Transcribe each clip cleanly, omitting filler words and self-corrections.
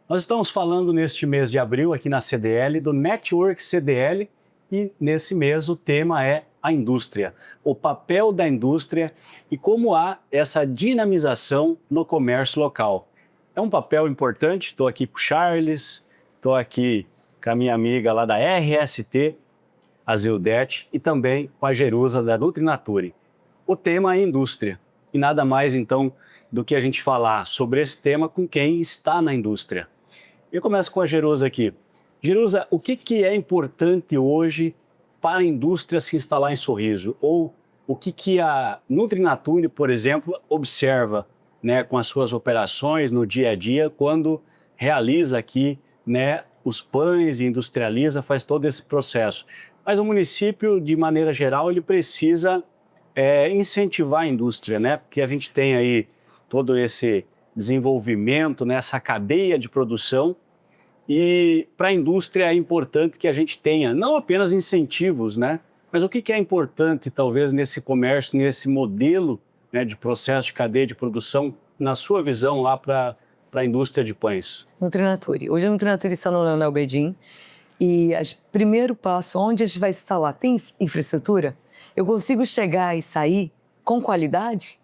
Nós estamos falando neste mês de abril aqui na CDL do Network CDL e nesse mês o tema é a indústria, o papel da indústria e como há essa dinamização no comércio local. É um papel importante, estou aqui com o Charles, estou aqui com a minha amiga lá da RST, a Zildete, e também com a Jerusa da Nutrinature. O tema é indústria e nada mais então do que a gente falar sobre esse tema com quem está na indústria. Eu começo com a Jerusa aqui. Jerusa, o que é importante hoje para a indústria se instalar em Sorriso? Ou o que a Nutrinature, por exemplo, observa, né, com as suas operações no dia a dia, quando realiza aqui, né, os pães e industrializa, faz todo esse processo. Mas o município, de maneira geral, ele precisa incentivar a indústria, né? Porque a gente tem aí todo esse desenvolvimento, né, essa cadeia de produção. E para a indústria é importante que a gente tenha não apenas incentivos, né? Mas o que é importante, talvez, nesse comércio, nesse modelo, né, de processo de cadeia de produção, na sua visão lá para a indústria de pães? Nutrinature. Hoje a Nutrinature está no Leonel Bedin e o primeiro passo, onde a gente vai instalar, tem infraestrutura? Eu consigo chegar e sair com qualidade?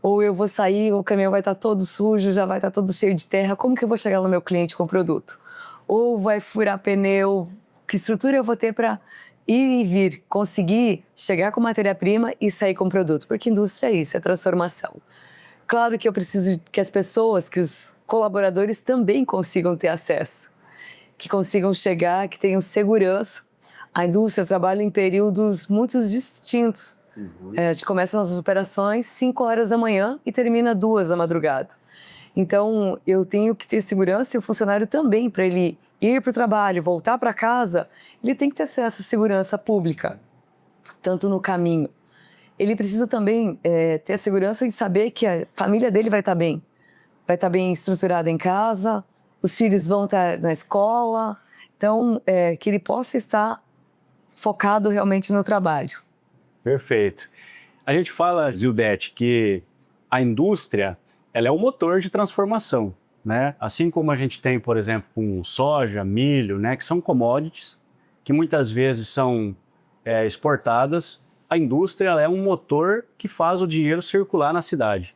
Ou eu vou sair, o caminhão vai estar todo sujo, já vai estar todo cheio de terra, como que eu vou chegar no meu cliente com o produto? Ou vai furar pneu, que estrutura eu vou ter para ir e vir, conseguir chegar com matéria-prima e sair com o produto? Porque indústria é isso, é transformação. Claro que eu preciso que as pessoas, que os colaboradores também consigam ter acesso, que consigam chegar, que tenham segurança. A indústria trabalha em períodos muito distintos. A gente começa nossas operações 5 horas da manhã e termina 2 da madrugada. Então, eu tenho que ter segurança e o funcionário também, para ele ir para o trabalho, voltar para casa, ele tem que ter essa segurança pública, tanto no caminho. Ele precisa também ter a segurança em saber que a família dele vai estar bem estruturada em casa, os filhos vão estar na escola, então, que ele possa estar focado realmente no trabalho. Perfeito. A gente fala, Zildete, que a indústria ela é o motor de transformação, né? Assim como a gente tem, por exemplo, com soja, milho, né, que são commodities, que muitas vezes são exportadas, a indústria ela é um motor que faz o dinheiro circular na cidade.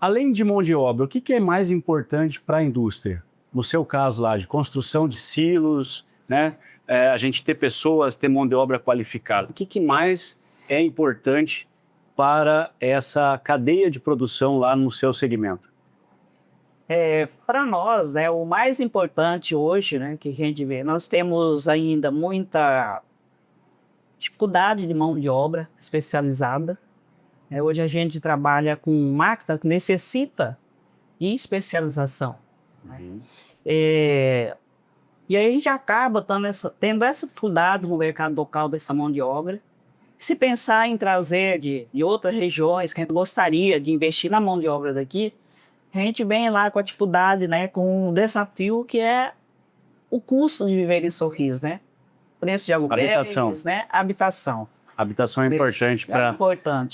Além de mão de obra, o que é mais importante para a indústria? No seu caso lá, de construção de silos, né? A gente ter pessoas, ter mão de obra qualificada. O que mais é importante para essa cadeia de produção lá no seu segmento? Para nós, né, o mais importante hoje, né, que a gente vê, nós temos ainda muita dificuldade de mão de obra especializada. Hoje a gente trabalha com máquina que necessita de especialização. Uhum. E aí a gente acaba tendo essa dificuldade no mercado local dessa mão de obra. Se pensar em trazer de outras regiões, que a gente gostaria de investir na mão de obra daqui, a gente vem lá com a dificuldade, né, com um desafio que é o custo de viver em Sorriso, né? Preço de aluguéis, né? Habitação. Habitação é importante para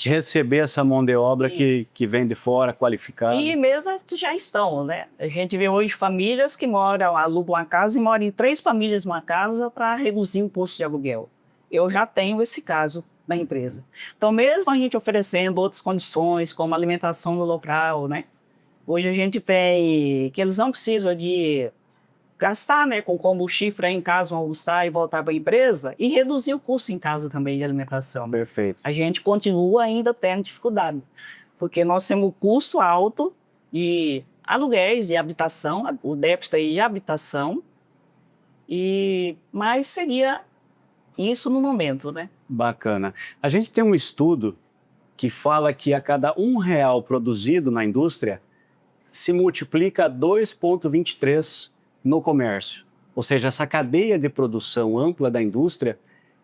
receber essa mão de obra que vem de fora, qualificada. E mesas já estão, né? A gente vê hoje famílias que alugam uma casa e moram em 3 famílias numa casa para reduzir o custo de aluguel. Eu já tenho esse caso na empresa. Então, mesmo a gente oferecendo outras condições, como alimentação no local, né? Hoje a gente vê que eles não precisam de gastar, né, com combustível em casa, almoçar e voltar para a empresa e reduzir o custo em casa também de alimentação. Perfeito. A gente continua ainda tendo dificuldade, porque nós temos custo alto de aluguéis, de habitação, o déficit aí de habitação, mas seria isso no momento, né? Bacana. A gente tem um estudo que fala que a cada R$1 produzido na indústria se multiplica 2,23 no comércio. Ou seja, essa cadeia de produção ampla da indústria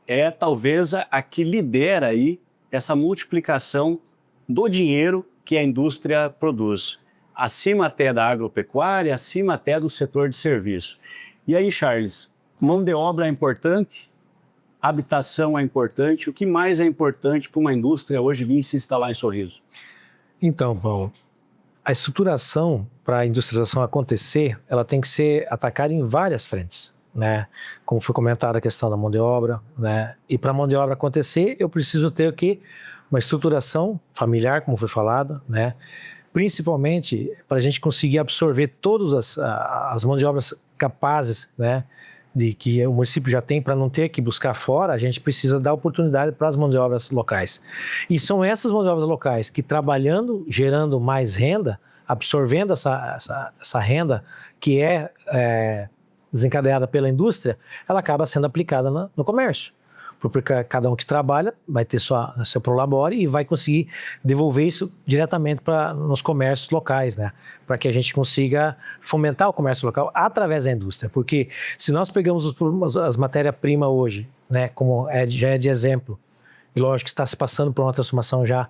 é talvez a que lidera aí essa multiplicação do dinheiro que a indústria produz. Acima até da agropecuária, acima até do setor de serviço. E aí, Charles, mão de obra é importante? Habitação é importante? O que mais é importante para uma indústria hoje vir se instalar em Sorriso? Então, Paulo, a estruturação para a industrialização acontecer, ela tem que ser atacada em várias frentes, né? Como foi comentado a questão da mão de obra, né? E para a mão de obra acontecer, eu preciso ter aqui uma estruturação familiar, como foi falado, né? Principalmente para a gente conseguir absorver todas as mãos de obras capazes, né? De que o município já tem, para não ter que buscar fora, a gente precisa dar oportunidade para as mãos de obras locais. E são essas mãos de obras locais que, trabalhando, gerando mais renda, absorvendo essa renda que é desencadeada pela indústria, ela acaba sendo aplicada no comércio. Porque cada um que trabalha vai ter seu prolabore e vai conseguir devolver isso diretamente nos comércios locais, né? Para que a gente consiga fomentar o comércio local através da indústria. Porque se nós pegamos as matérias-primas hoje, né, como já é de exemplo, e lógico que está se passando por uma transformação já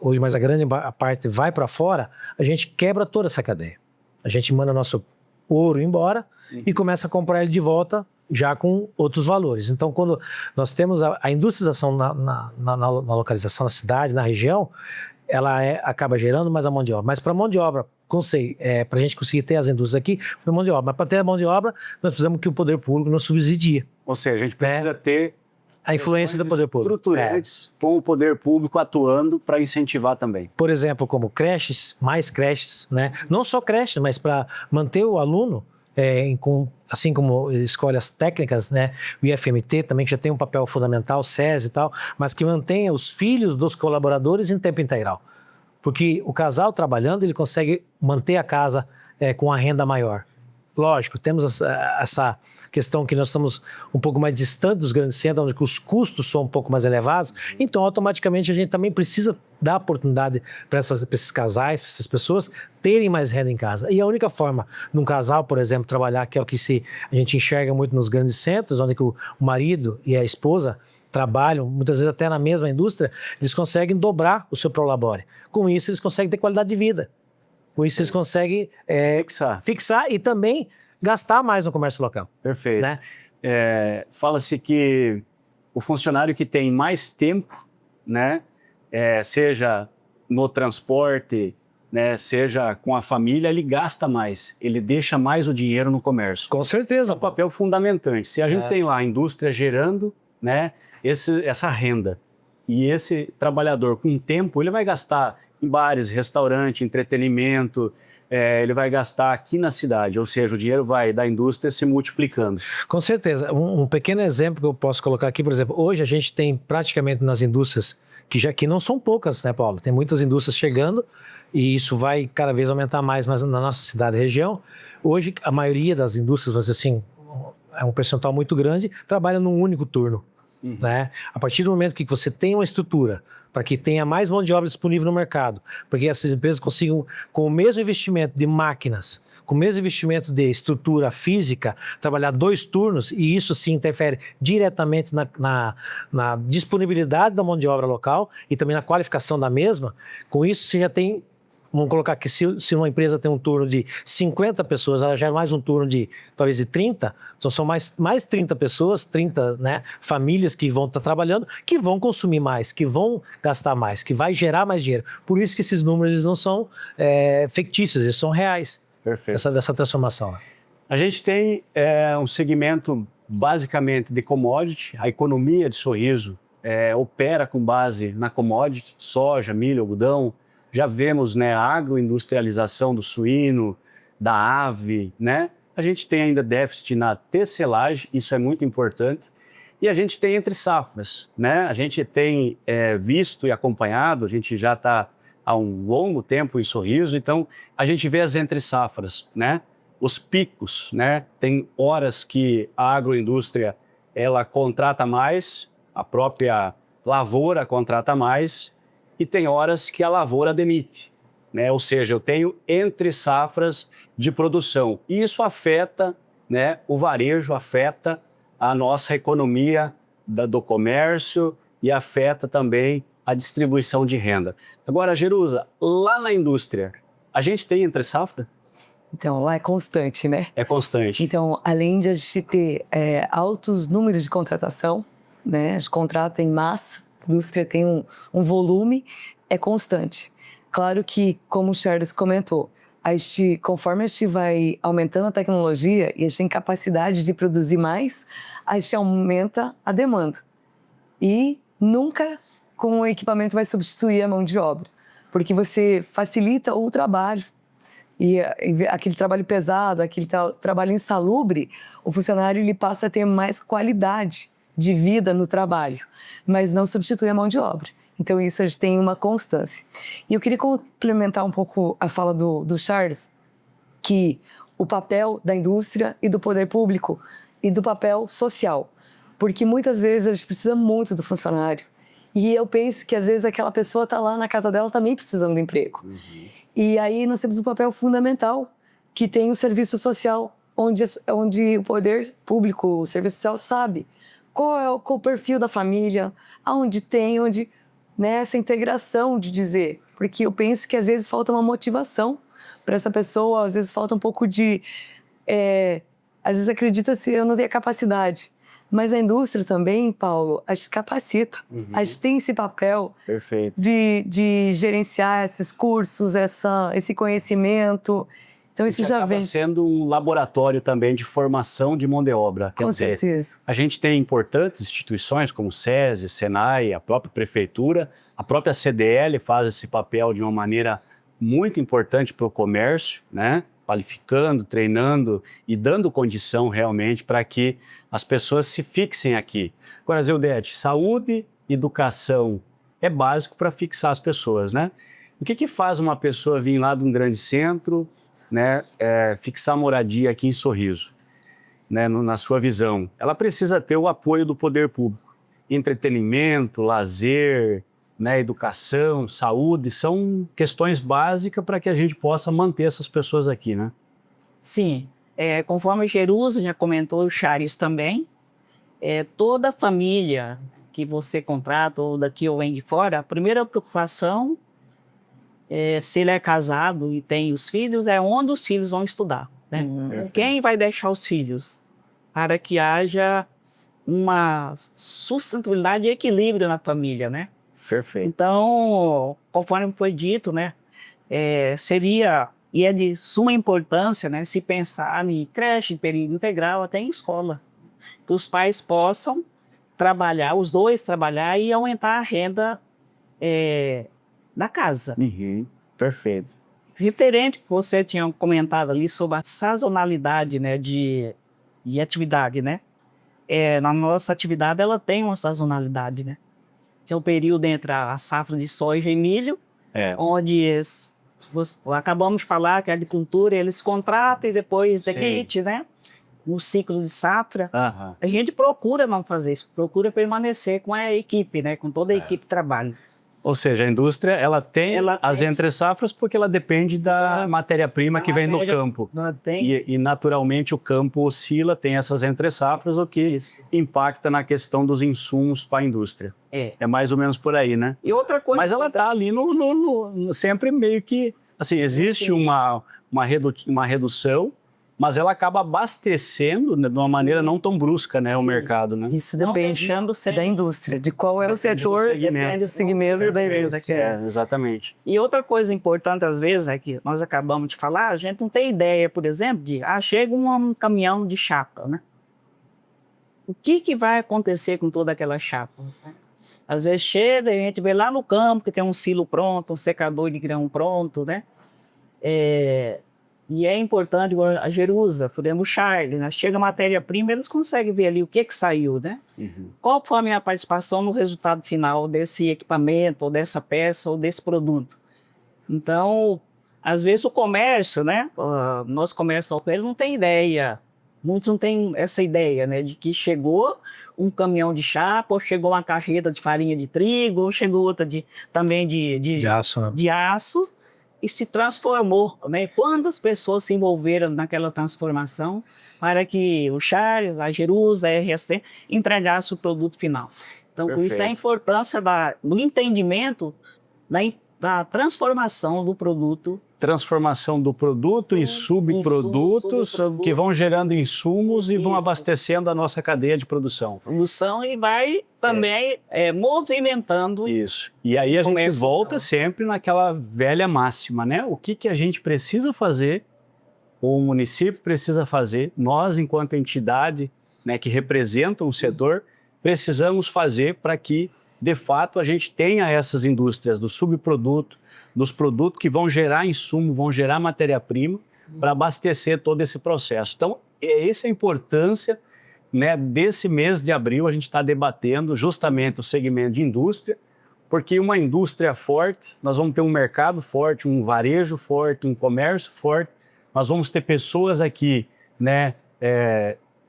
hoje, mas a grande parte vai para fora, a gente quebra toda essa cadeia. A gente manda nosso ouro embora e começa a comprar ele de volta já com outros valores. Então, quando nós temos a industrialização na localização da cidade, na região, ela acaba gerando mais a mão de obra. Mas para a mão de obra, para a gente conseguir ter as indústrias aqui, para mão de obra. Mas para ter a mão de obra, nós precisamos que o poder público nos subsidie. Ou seja, a gente precisa ter a influência do poder público. Estruturantes com o poder público atuando para incentivar também. Por exemplo, como creches, mais creches, né? Não só creches, mas para manter o aluno, assim como escolhas técnicas, né? O IFMT também, que já tem um papel fundamental, SESI e tal, mas que mantenha os filhos dos colaboradores em tempo integral. Porque o casal trabalhando, ele consegue manter a casa com a renda maior. Lógico, temos essa questão que nós estamos um pouco mais distantes dos grandes centros, onde os custos são um pouco mais elevados, então automaticamente a gente também precisa dar oportunidade para esses casais, para essas pessoas terem mais renda em casa. E a única forma de um casal, por exemplo, trabalhar, que é o que a gente enxerga muito nos grandes centros, onde que o marido e a esposa trabalham, muitas vezes até na mesma indústria, eles conseguem dobrar o seu prolabore. Com isso, eles conseguem ter qualidade de vida. Com isso, eles conseguem fixar e também gastar mais no comércio local. Perfeito. Né? Fala-se que o funcionário que tem mais tempo, né, seja no transporte, né, seja com a família, ele gasta mais, ele deixa mais o dinheiro no comércio. Com certeza. É um papel fundamental. Se a gente tem lá a indústria gerando, né, essa renda, e esse trabalhador com tempo, ele vai gastar em bares, restaurante, entretenimento, ele vai gastar aqui na cidade, ou seja, o dinheiro vai da indústria se multiplicando. Com certeza. Um pequeno exemplo que eu posso colocar aqui, por exemplo, hoje a gente tem praticamente nas indústrias, que não são poucas, né, Paulo? Tem muitas indústrias chegando e isso vai cada vez aumentar mais na nossa cidade e região. Hoje, a maioria das indústrias, vamos dizer assim, é um percentual muito grande, trabalha num único turno. Né? A partir do momento que você tem uma estrutura para que tenha mais mão de obra disponível no mercado, para que essas empresas consigam, com o mesmo investimento de máquinas, com o mesmo investimento de estrutura física, trabalhar 2 turnos, e isso sim interfere diretamente na disponibilidade da mão de obra local e também na qualificação da mesma. Com isso, você já tem, vamos colocar que se uma empresa tem um turno de 50 pessoas, ela gera mais um turno de talvez de 30, então são mais 30 pessoas, 30, né, famílias que vão estar trabalhando, que vão consumir mais, que vão gastar mais, que vai gerar mais dinheiro. Por isso que esses números eles não são fictícios, eles são reais. Perfeito. Dessa transformação. A gente tem um segmento basicamente de commodity, a economia de Sorriso opera com base na commodity, soja, milho, algodão. Já vemos, né, a agroindustrialização do suíno, da ave, né? A gente tem ainda déficit na tecelagem, isso é muito importante. E a gente tem entre safras, né? A gente tem visto e acompanhado, a gente já está há um longo tempo em Sorriso, então a gente vê as entre safras, né? Os picos, né? Tem horas que a agroindústria ela contrata mais, a própria lavoura contrata mais, e tem horas que a lavoura demite, né? Ou seja, eu tenho entre safras de produção. E isso afeta, né, o varejo, afeta a nossa economia do comércio e afeta também a distribuição de renda. Agora, Jerusa, lá na indústria, a gente tem entre safra? Então, lá é constante, né? É constante. Então, além de a gente ter altos números de contratação, né? A gente contrata em massa, a indústria tem um volume, é constante. Claro que, como o Charles comentou, conforme a gente vai aumentando a tecnologia e a gente tem capacidade de produzir mais, a gente aumenta a demanda. E nunca com o equipamento vai substituir a mão de obra, porque você facilita o trabalho. E aquele trabalho pesado, aquele trabalho insalubre, o funcionário ele passa a ter mais qualidade de vida no trabalho, mas não substitui a mão de obra. Então, isso a gente tem uma constância. E eu queria complementar um pouco a fala do Charles, que o papel da indústria e do poder público e do papel social. Porque muitas vezes a gente precisa muito do funcionário. E eu penso que às vezes aquela pessoa está lá na casa dela também precisando de emprego. E aí nós temos um papel fundamental, que tem o serviço social, onde o poder público, o serviço social sabe qual é o perfil da família, aonde tem, né, essa integração de dizer. Porque eu penso que às vezes falta uma motivação para essa pessoa, às vezes falta um pouco de... às vezes acredita-se eu não tenho a capacidade. Mas a indústria também, Paulo, a gente capacita. A gente tem esse papel Perfeito. de gerenciar esses cursos, esse conhecimento. Então isso já acaba vem. sendo um laboratório também de formação de mão de obra. Com certeza. A gente tem importantes instituições como o SESI, Senai, a própria prefeitura, a própria CDL faz esse papel de uma maneira muito importante para o comércio, né? Qualificando, treinando e dando condição realmente para que as pessoas se fixem aqui. Agora, Zeldete, saúde, educação é básico para fixar as pessoas, né? O que faz uma pessoa vir lá de um grande centro, né, fixar moradia aqui em Sorriso, né, na sua visão? Ela precisa ter o apoio do poder público. Entretenimento, lazer, né, educação, saúde, são questões básicas para que a gente possa manter essas pessoas aqui, né? Sim, conforme a Jerusa já comentou, o Charles também, toda família que você contrata, ou daqui ou vem de fora, a primeira preocupação, se ele é casado e tem os filhos, é onde os filhos vão estudar, né? Quem vai deixar os filhos? Para que haja uma sustentabilidade e equilíbrio na família, né? Perfeito. Então, conforme foi dito, né, seria e é de suma importância, né, se pensar em creche, em período integral, até em escola, que os pais possam trabalhar, os dois trabalhar e aumentar a renda da casa. Perfeito. Diferente que você tinha comentado ali sobre a sazonalidade, né, de atividade, né? Na nossa atividade ela tem uma sazonalidade, né? Que é o período entre a safra de soja e milho, onde acabamos de falar que a agricultura eles contratam e depois demite, né? No ciclo de safra. A gente procura não fazer isso, procura permanecer com a equipe, né? Com toda a equipe de trabalho. Ou seja, a indústria ela tem as entre-safras porque ela depende da matéria-prima que vem do campo. E naturalmente o campo oscila, tem essas entre-safras, o que impacta na questão dos insumos para a indústria. É mais ou menos por aí, né? E outra coisa. Mas ela está ali sempre meio que... Assim, existe uma redução, mas ela acaba abastecendo, né, de uma maneira não tão brusca, né, o mercado, né? Isso depende da indústria, de qual é o setor, depende do segmento da indústria. Exatamente. E outra coisa importante, às vezes, é que nós acabamos de falar, a gente não tem ideia, por exemplo, de chega um caminhão de chapa, né? O que vai acontecer com toda aquela chapa? Às vezes chega e a gente vê lá no campo que tem um silo pronto, um secador de grão pronto, né? E é importante, a Jerusa, o Charles, né? Chega matéria-prima, eles conseguem ver ali o que saiu, né? Qual foi a minha participação no resultado final desse equipamento, ou dessa peça, ou desse produto. Então, às vezes o comércio, né? Nosso comércio ele não tem ideia, muitos não têm essa ideia, né? De que chegou um caminhão de chapa, ou chegou uma carreta de farinha de trigo, ou chegou outra também de aço, né? De aço, e se transformou, né? Quantas pessoas se envolveram naquela transformação para que o Charles, a Jerusa, a RST entregasse o produto final. Então, por isso a importância do entendimento da transformação do produto transformação do produto em subprodutos subproduto. que vão gerando insumos e vão Isso. abastecendo a nossa cadeia de produção. Produção e vai também movimentando. Isso. E aí a gente Comércio volta local. sempre naquela velha máxima, né? O que a gente precisa fazer, ou o município precisa fazer, nós, enquanto entidade, né, que representa um setor, precisamos fazer para que, de fato, a gente tenha essas indústrias do subproduto, dos produtos que vão gerar insumo, vão gerar matéria-prima para abastecer todo esse processo. Então, essa é a importância, né, desse mês de abril. A gente está debatendo justamente o segmento de indústria, porque uma indústria forte, nós vamos ter um mercado forte, um varejo forte, um comércio forte, nós vamos ter pessoas aqui, né,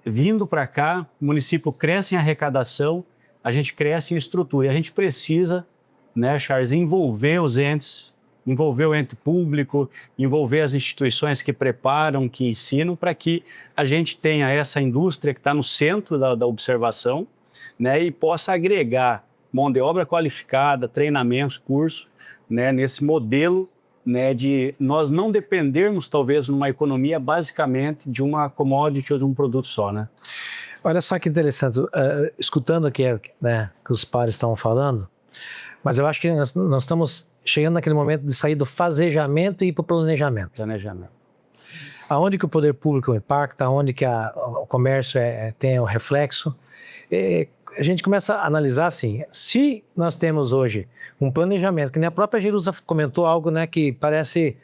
vindo para cá, o município cresce em arrecadação, a gente cresce em estrutura. E a gente precisa, né, Charles, envolver os entes, envolver o ente público, envolver as instituições que preparam, que ensinam, para que a gente tenha essa indústria que está no centro da observação, né, e possa agregar mão de obra qualificada, treinamentos, cursos, né, nesse modelo, né, de nós não dependermos, talvez, numa economia basicamente de uma commodity ou de um produto só, né? Olha só que interessante, escutando aqui, né, que os pares estavam falando, mas eu acho que nós estamos chegando naquele momento de sair do fazejamento e ir para o planejamento. Planejamento. Aonde que o poder público impacta, aonde que o comércio tem o reflexo. A gente começa a analisar assim, se nós temos hoje um planejamento, que nem a própria Jerusa comentou algo, né, que parece,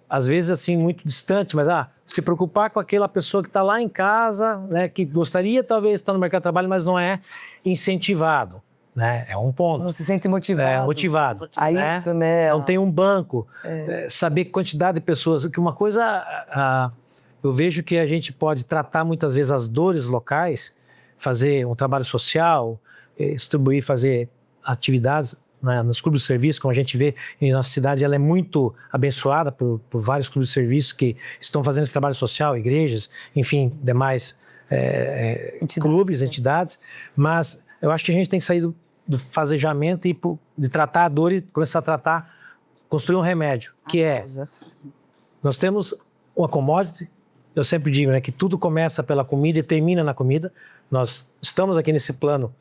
às vezes, assim, muito distante, mas se preocupar com aquela pessoa que está lá em casa, né, que gostaria talvez estar no mercado de trabalho, mas não é incentivado, né, é um ponto. Não se sente motivado. Motivado. A né? isso, né? Não tem um banco, saber quantidade de pessoas, que uma coisa, eu vejo que a gente pode tratar muitas vezes as dores locais, fazer um trabalho social, distribuir, fazer atividades, né, nos clubes de serviço, como a gente vê em nossa cidade, ela é muito abençoada por vários clubes de serviço que estão fazendo esse trabalho social, igrejas, enfim, demais clubes, entidades, mas eu acho que a gente tem que sair do fazejamento e de tratar a dor e começar a tratar, construir um remédio, que nós temos uma commodity, eu sempre digo, né, que tudo começa pela comida e termina na comida. Nós estamos aqui nesse plano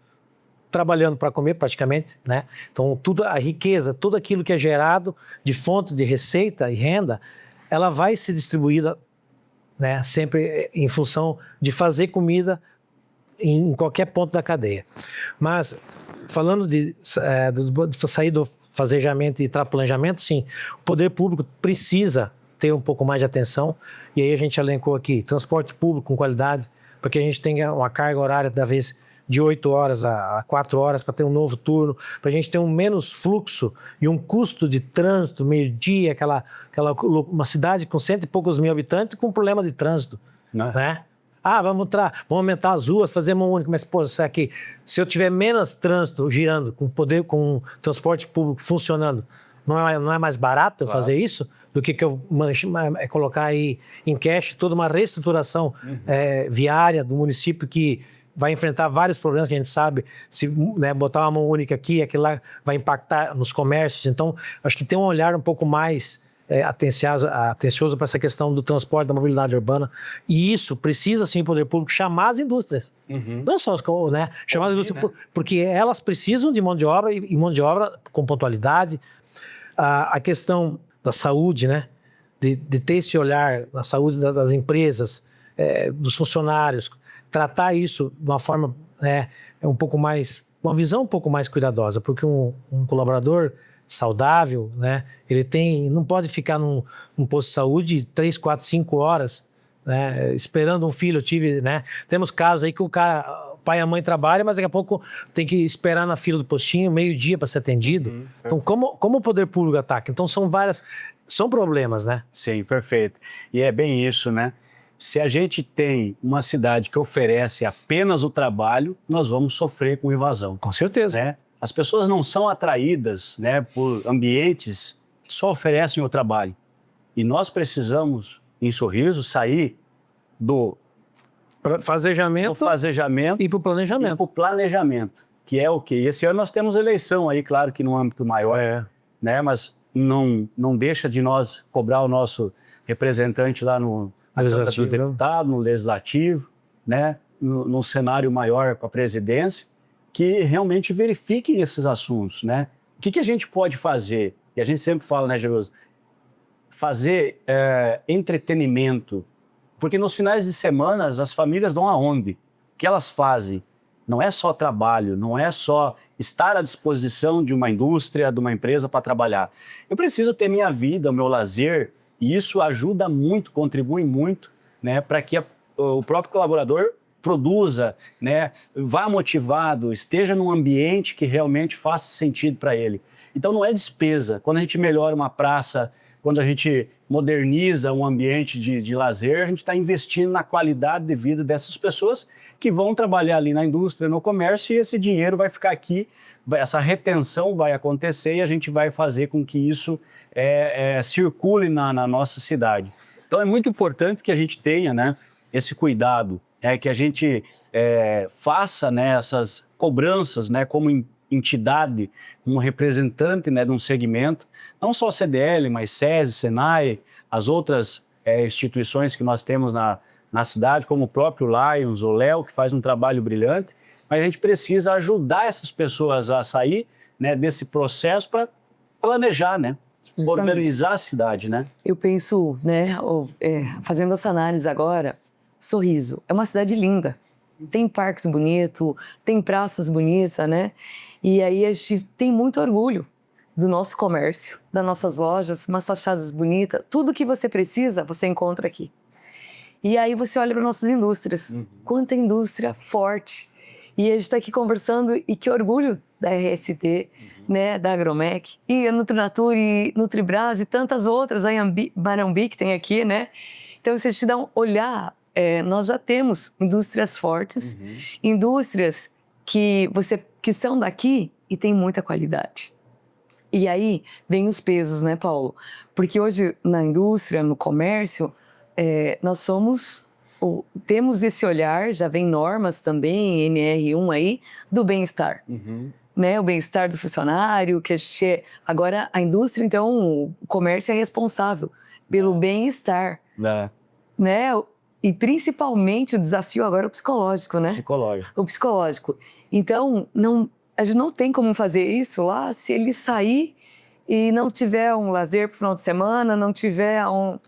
trabalhando para comer praticamente, né? Então a riqueza, tudo aquilo que é gerado de fonte de receita e renda, ela vai ser distribuída, né, sempre em função de fazer comida em qualquer ponto da cadeia. Mas falando de sair do fazejamento e ir para planejamento, sim, o poder público precisa ter um pouco mais de atenção, e aí a gente elencou aqui transporte público com qualidade, para que a gente tenha uma carga horária da vez de 8 horas a 4 horas, para ter um novo turno, para a gente ter um menos fluxo e um custo de trânsito, meio-dia, uma cidade com 100 e poucos mil habitantes com problema de trânsito, né? Vamos aumentar as ruas, fazer mão única, mas pô, aqui, se eu tiver menos trânsito girando, com transporte público funcionando, não é mais barato eu fazer isso do que eu colocar aí em cash toda uma reestruturação viária do município que vai enfrentar vários problemas que a gente sabe, se, né, botar uma mão única aqui, aquilo lá vai impactar nos comércios. Então, acho que tem um olhar um pouco mais atencioso para essa questão do transporte, da mobilidade urbana, e isso precisa, sim, o poder público chamar as indústrias. Não é só, né, chamar as indústrias, né? Porque elas precisam de mão de obra e mão de obra com pontualidade. A questão da saúde, né, de ter esse olhar na saúde das empresas, dos funcionários, tratar isso de uma forma um pouco mais, uma visão um pouco mais cuidadosa, porque um colaborador saudável, né, ele não pode ficar num posto de saúde 3, 4, 5 horas, né, esperando um filho. Temos casos aí que o pai e a mãe trabalham, mas daqui a pouco tem que esperar na fila do postinho, meio-dia para ser atendido. Então, como o poder público ataca? Então, são problemas, né? Sim, perfeito. E é bem isso, né? Se a gente tem uma cidade que oferece apenas o trabalho, nós vamos sofrer com invasão. Com certeza. Né? As pessoas não são atraídas, né, por ambientes que só oferecem o trabalho. E nós precisamos, em Sorriso, sair do fazejamento e para o planejamento. E para o planejamento, que é o quê? Esse ano nós temos eleição aí, claro que num âmbito maior, né? Mas não deixa de nós cobrar o nosso representante lá no Legislativo. Deputado, no Legislativo, né, no cenário maior para a presidência, que realmente verifiquem esses assuntos, né? O que a gente pode fazer? E a gente sempre fala, né, Jerusa? Fazer entretenimento, porque nos finais de semana as famílias vão aonde? O que elas fazem? Não é só trabalho, não é só estar à disposição de uma indústria, de uma empresa para trabalhar. Eu preciso ter minha vida, o meu lazer, e isso ajuda muito, contribui muito, né, para que o próprio colaborador produza, né, vá motivado, esteja num ambiente que realmente faça sentido para ele. Então não é despesa. Quando a gente melhora uma praça, quando a gente moderniza um ambiente de lazer, a gente está investindo na qualidade de vida dessas pessoas que vão trabalhar ali na indústria, no comércio, e esse dinheiro vai ficar aqui, essa retenção vai acontecer e a gente vai fazer com que isso circule na nossa cidade. Então é muito importante que a gente tenha, né, esse cuidado, que a gente faça, né, essas cobranças, né, como entidade, um representante, né, de um segmento, não só CDL, mas SESI, SENAI, as outras instituições que nós temos na cidade, como o próprio Lions, o Léo, que faz um trabalho brilhante, mas a gente precisa ajudar essas pessoas a sair, né, desse processo para planejar, né, Justamente. organizar a cidade, né? Eu penso, né, fazendo essa análise agora, Sorriso é uma cidade linda, tem parques bonitos, tem praças bonitas, né? E aí a gente tem muito orgulho do nosso comércio, das nossas lojas, umas fachadas bonitas, tudo que você precisa, você encontra aqui. E aí você olha para nossas indústrias, quanta indústria forte. E a gente está aqui conversando, e que orgulho da RST, né, da Agromec, e a Nutrinatur, e Nutribras, e tantas outras, a Barambi que tem aqui, né? Então, se a gente dá um olhar, nós já temos indústrias fortes, indústrias que são daqui e tem muita qualidade. E aí vem os pesos, né, Paulo? Porque hoje na indústria, no comércio, nós temos esse olhar, já vem normas também, NR1 aí, do bem-estar. Né, o bem-estar do funcionário, que agora a indústria, então, o comércio é responsável pelo bem-estar. Né? E principalmente o desafio agora é o psicológico, né? O psicológico. Então, a gente não tem como fazer isso lá se ele sair e não tiver um lazer pro final de semana, não tiver algo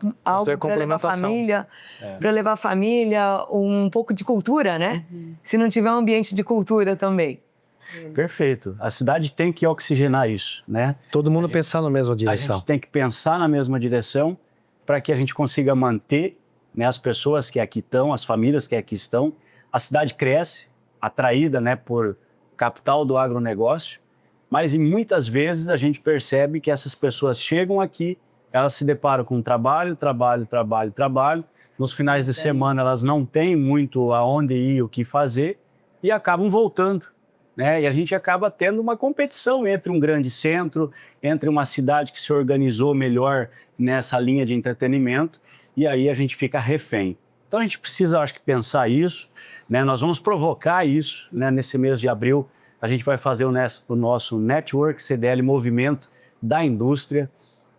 para levar a família, um pouco de cultura, né? Se não tiver um ambiente de cultura também. Perfeito. A cidade tem que oxigenar isso, né? Todo mundo pensar na mesma A direção. gente tem que pensar na mesma direção para que a gente consiga manter, né, as pessoas que aqui estão, as famílias que aqui estão. A cidade cresce, atraída, né, por capital do agronegócio, mas muitas vezes a gente percebe que essas pessoas chegam aqui, elas se deparam com trabalho. Nos finais de semana elas não têm muito aonde ir, o que fazer, e acabam voltando, né? E a gente acaba tendo uma competição entre um grande centro, entre uma cidade que se organizou melhor nessa linha de entretenimento, e aí a gente fica refém. Então a gente precisa, acho que, pensar isso, né? Nós vamos provocar isso, né? Nesse mês de abril, a gente vai fazer o nosso Network CDL Movimento da Indústria.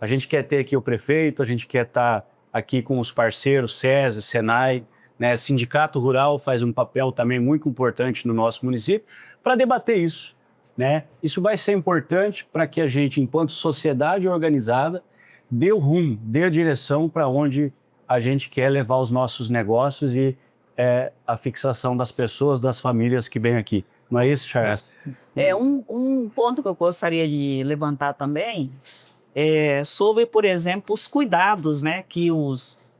A gente quer ter aqui o prefeito, a gente quer estar aqui com os parceiros, SESI, SENAI, né? Sindicato Rural faz um papel também muito importante no nosso município para debater isso, né? Isso vai ser importante para que a gente, enquanto sociedade organizada, dê o rumo, dê a direção para onde a gente quer levar os nossos negócios e a fixação das pessoas, das famílias que vêm aqui. Não é isso, Charles? Um ponto que eu gostaria de levantar também é sobre, por exemplo, os cuidados, né, que os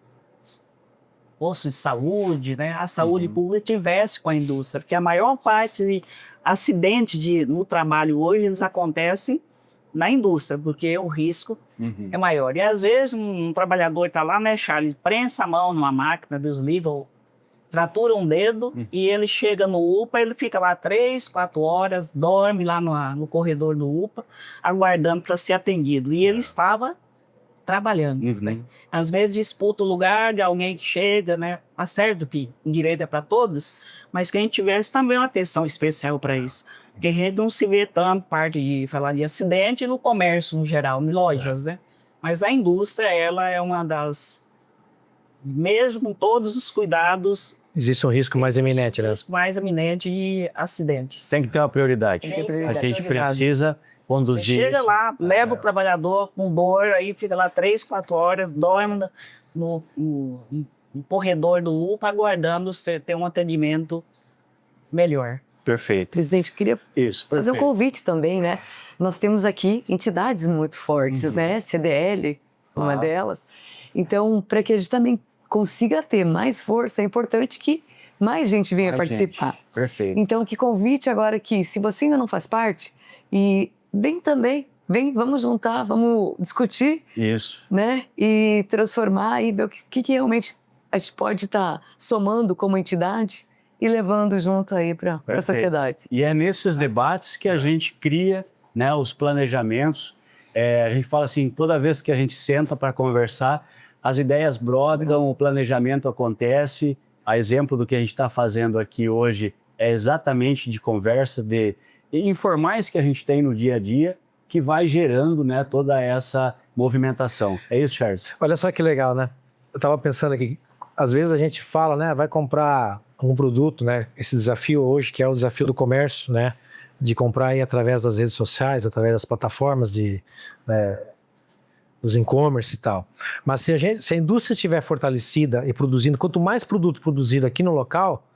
postos de saúde, né, a saúde pública tivesse com a indústria, porque a maior parte de acidentes no trabalho hoje eles acontecem na indústria, porque o risco é maior. E às vezes um trabalhador está lá, né, Charles, prensa a mão numa máquina, Deus livre, fratura um dedo e ele chega no UPA, ele fica lá 3, 4 horas, dorme lá no corredor do UPA, aguardando para ser atendido. E ele estava trabalhando. Né? Às vezes disputa o lugar de alguém que chega, né? Tá certo que o direito é para todos, mas que a gente tivesse também uma atenção especial para isso. Porque a gente não se vê tanto parte de falar de acidente no comércio no geral, em lojas, né? Mas a indústria, ela é uma das... Mesmo com todos os cuidados... Existe um risco mais iminente, né? risco mais iminente de acidentes. Tem que ter uma prioridade. Tem que ter prioridade. A gente precisa conduzir. Você chega lá, leva o trabalhador com dor, aí fica lá 3, 4 horas, dorme no corredor do UPA, aguardando você ter um atendimento melhor. Perfeito. Presidente, eu queria Isso, fazer um perfeito. convite também, né? Nós temos aqui entidades muito fortes, né? CDL, uma delas. Então, para que a gente também consiga ter mais força, é importante que mais gente venha participar. Perfeito. Então, que convite agora que, se você ainda não faz parte, e vem também, vamos juntar, vamos discutir, Isso. né? E transformar e ver o que realmente a gente pode estar somando como entidade e levando junto aí para a sociedade. E é nesses debates que a gente cria, né, os planejamentos. A gente fala assim, toda vez que a gente senta para conversar, as ideias brotam, o planejamento acontece. A exemplo do que a gente está fazendo aqui hoje é exatamente de conversa, de informais que a gente tem no dia a dia, que vai gerando, né, toda essa movimentação. É isso, Charles? Olha só que legal, né? Eu estava pensando aqui, às vezes a gente fala, né, vai comprar um produto, né, esse desafio hoje, que é o desafio do comércio, né, de comprar aí através das redes sociais, através das plataformas dos e-commerce e tal. Mas se a indústria estiver fortalecida e produzindo, quanto mais produto produzido aqui no local,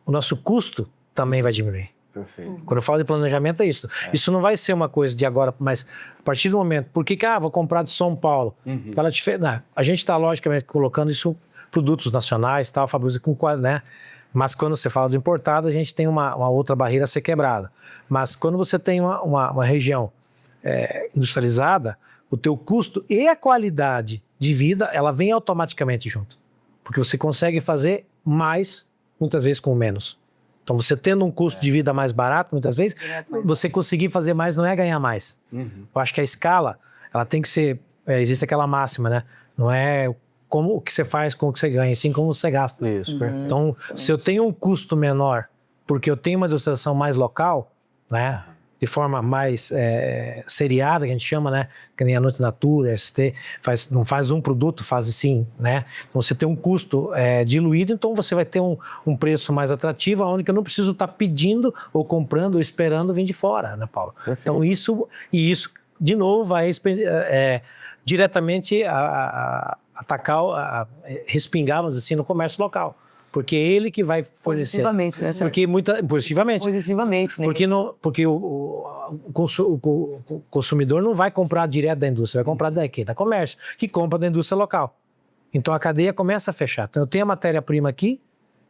o nosso custo também vai diminuir. Perfeito. Quando eu falo de planejamento é isso. Isso não vai ser uma coisa de agora, mas a partir do momento, por que vou comprar de São Paulo? A gente está logicamente colocando isso, produtos nacionais, tal, fabrica com qualidade, né? Mas quando você fala do importado, a gente tem uma outra barreira a ser quebrada. Mas quando você tem uma região industrializada, o teu custo e a qualidade de vida, ela vem automaticamente junto. Porque você consegue fazer mais, muitas vezes com menos. Então, você tendo um custo de vida mais barato, muitas vezes, você conseguir fazer mais não é ganhar mais. Eu acho que a escala, ela tem que ser... existe aquela máxima, né? Não é como o que você faz com o que você ganha, sim como você gasta. Isso, perfeito. Então, se eu tenho um custo menor, porque eu tenho uma industrialização mais local, né? De forma mais seriada, que a gente chama, né? Que nem a Noite Natura, ST, não faz um produto, faz assim, né? Então você tem um custo diluído, então você vai ter um preço mais atrativo, onde eu não preciso estar pedindo ou comprando ou esperando vir de fora, né, Paulo? Perfeito. Então isso, de novo, vai diretamente atacar, respingar, vamos dizer assim, no comércio local. Porque é ele que vai fornecer. Positivamente, né, senhor? Positivamente, né? Porque o consumidor não vai comprar direto da indústria, vai comprar daqui, da comércio, que compra da indústria local. Então a cadeia começa a fechar. Então eu tenho a matéria-prima aqui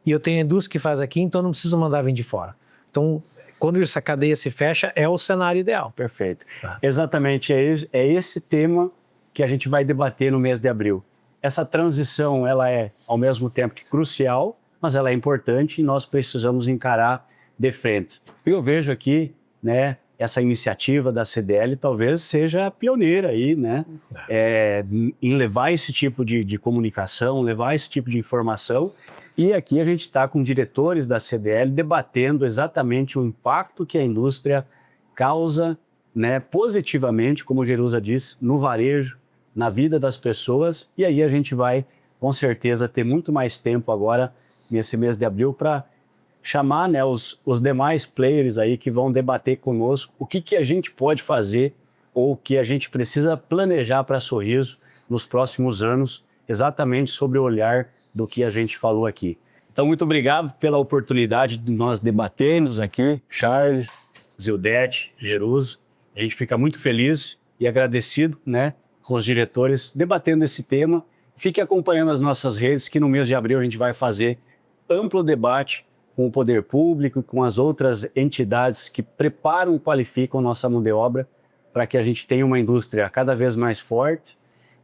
e eu tenho a indústria que faz aqui, então não preciso mandar vir de fora. Então, quando essa cadeia se fecha, é o cenário ideal. Perfeito. Exatamente, é esse tema que a gente vai debater no mês de abril. Essa transição, ela é, ao mesmo tempo que crucial, mas ela é importante e nós precisamos encarar de frente. Eu vejo aqui, né, essa iniciativa da CDL talvez seja a pioneira aí, né, em levar esse tipo de comunicação, levar esse tipo de informação. E aqui a gente está com diretores da CDL debatendo exatamente o impacto que a indústria causa, né, positivamente, como o Jerusa disse, no varejo, na vida das pessoas, e aí a gente vai, com certeza, ter muito mais tempo agora, nesse mês de abril, para chamar, né, os demais players aí que vão debater conosco o que a gente pode fazer ou o que a gente precisa planejar para Sorriso nos próximos anos, exatamente sobre o olhar do que a gente falou aqui. Então, muito obrigado pela oportunidade de nós debatermos aqui, Charles, Zildete, Jerusa. A gente fica muito feliz e agradecido, né, com os diretores, debatendo esse tema. Fique acompanhando as nossas redes, que no mês de abril a gente vai fazer amplo debate com o poder público, com as outras entidades que preparam e qualificam nossa mão de obra para que a gente tenha uma indústria cada vez mais forte,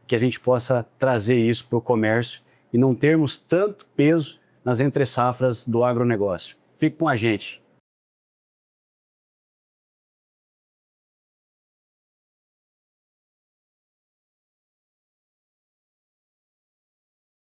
que a gente possa trazer isso para o comércio e não termos tanto peso nas entre-safras do agronegócio. Fique com a gente.